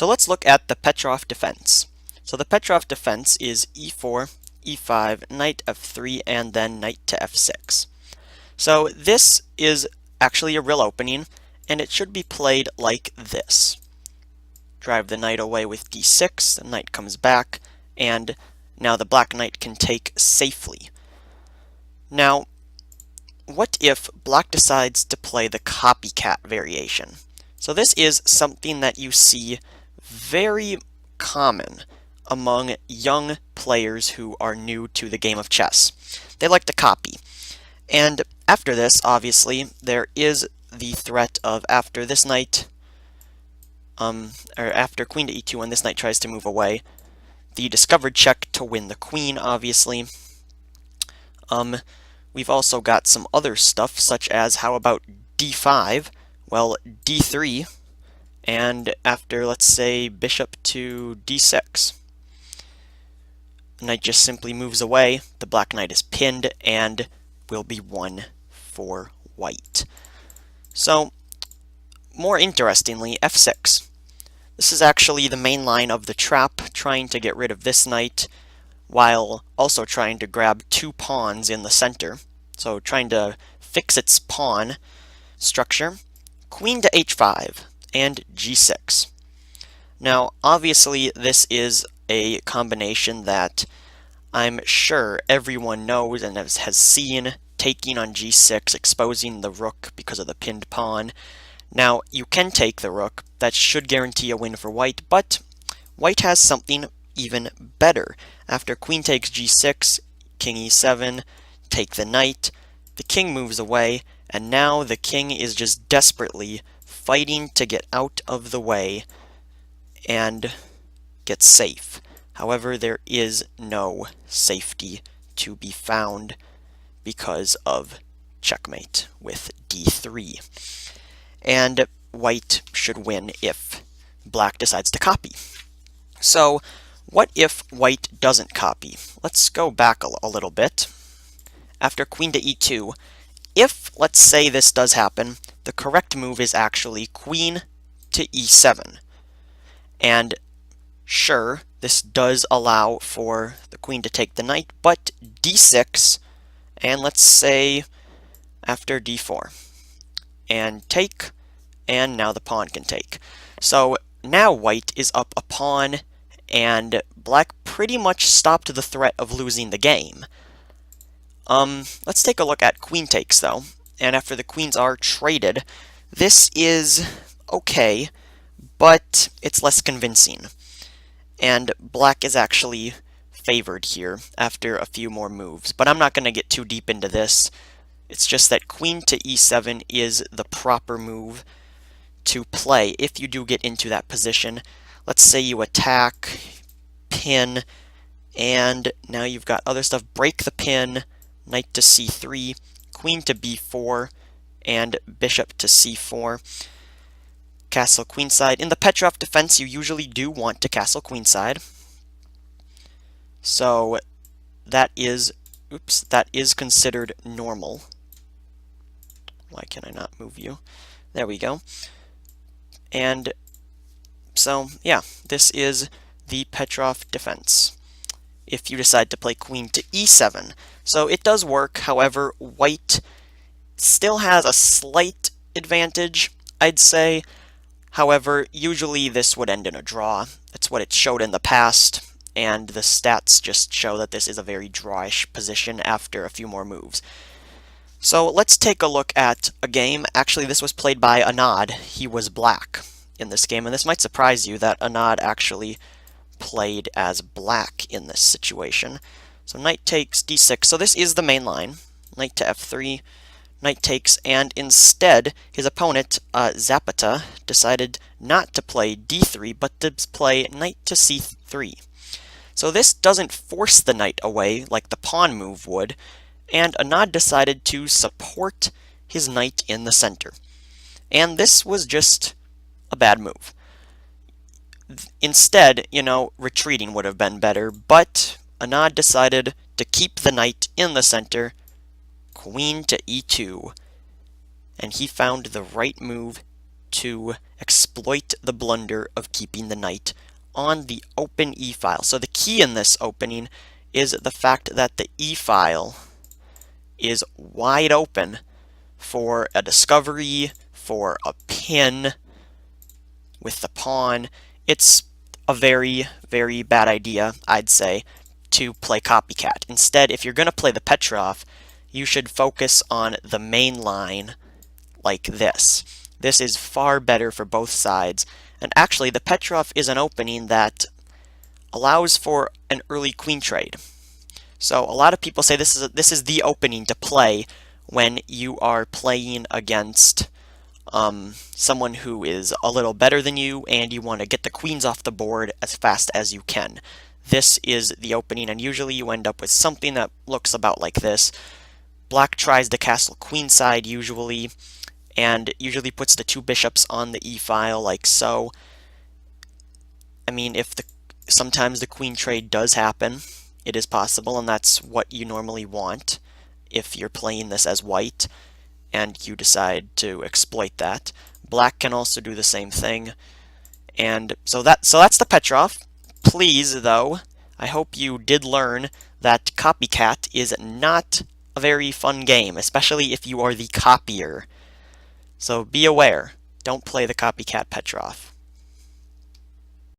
So let's look at the Petroff Defense. So the Petroff Defense is e4, e5, knight f3, and then knight to f6. So this is actually a real opening, and it should be played like this. Drive the knight away with d6, the knight comes back, and now the black knight can take safely. Now, what if black decides to play the copycat variation? So this is something that you see very common among young players who are new to the game of chess. They like to copy. And after this, obviously, there is the threat of after this knight, or after queen to e2 when this knight tries to move away, the discovered check to win the queen, obviously. We've also got some other stuff, such as how about d5? Well, d3, and after, let's say, bishop to d6. The knight just simply moves away, the black knight is pinned, and will be won for white. So, more interestingly, f6. This is actually the main line of the trap, trying to get rid of this knight, while also trying to grab two pawns in the center. So trying to fix its pawn structure. Queen to h5 and g6. Now, obviously, this is a combination that I'm sure everyone knows and has seen, taking on g6, exposing the rook because of the pinned pawn. Now, you can take the rook. That should guarantee a win for white, but white has something even better. After queen takes g6, king e7, take the knight, the king moves away, and now the king is just desperately fighting to get out of the way and get safe. However, there is no safety to be found because of checkmate with d3. And white should win if black decides to copy. So, what if white doesn't copy? Let's go back a little bit. After queen to e2, if, let's say, this does happen, the correct move is actually queen to e7. And sure, this does allow for the queen to take the knight, but d6, and let's say after d4. And take, and now the pawn can take. So now white is up a pawn, and black pretty much stopped the threat of losing the game. Let's take a look at queen takes, though. And after the queens are traded, this is okay, but it's less convincing. And black is actually favored here after a few more moves. But I'm not going to get too deep into this. It's just that queen to e7 is the proper move to play if you do get into that position. Let's say you attack, pin, and now you've got other stuff. Break the pin, knight to c3, queen to b4, and bishop to c4. Castle queenside. In the Petroff defense, you usually do want to castle queenside. So that is considered normal. Why can I not move you? There we go. And so, yeah, this is the Petroff defense. If you decide to play queen to e7. So it does work, however, white still has a slight advantage, I'd say. However, usually this would end in a draw. That's what it showed in the past, and the stats just show that this is a very drawish position after a few more moves. So let's take a look at a game. Actually, this was played by Anad. He was black in this game, and this might surprise you that Anad actually played as black in this situation. So knight takes d6. So this is the main line. Knight to f3, knight takes, and instead his opponent, Zapata, decided not to play d3, but to play knight to c3. So this doesn't force the knight away like the pawn move would, and Anad decided to support his knight in the center. And this was just a bad move. Instead, retreating would have been better, but Anad decided to keep the knight in the center, queen to e2, and he found the right move to exploit the blunder of keeping the knight on the open e-file. So the key in this opening is the fact that the e-file is wide open for a discovery, for a pin with the pawn. It's a very, very bad idea, I'd say, to play copycat. Instead, if you're going to play the Petroff, you should focus on the main line like this. This is far better for both sides. And actually, the Petroff is an opening that allows for an early queen trade. So a lot of people say this is the opening to play when you are playing against someone who is a little better than you and you want to get the queens off the board as fast as you can. This is the opening, and usually you end up with something that looks about like this. Black tries the castle queenside usually, and usually puts the two bishops on the e-file like so. I mean, sometimes the queen trade does happen, it is possible, and that's what you normally want if you're playing this as white and you decide to exploit that. Black can also do the same thing. And so that's the Petroff. Please, though, I hope you did learn that copycat is not a very fun game, especially if you are the copier. So be aware, don't play the copycat Petroff.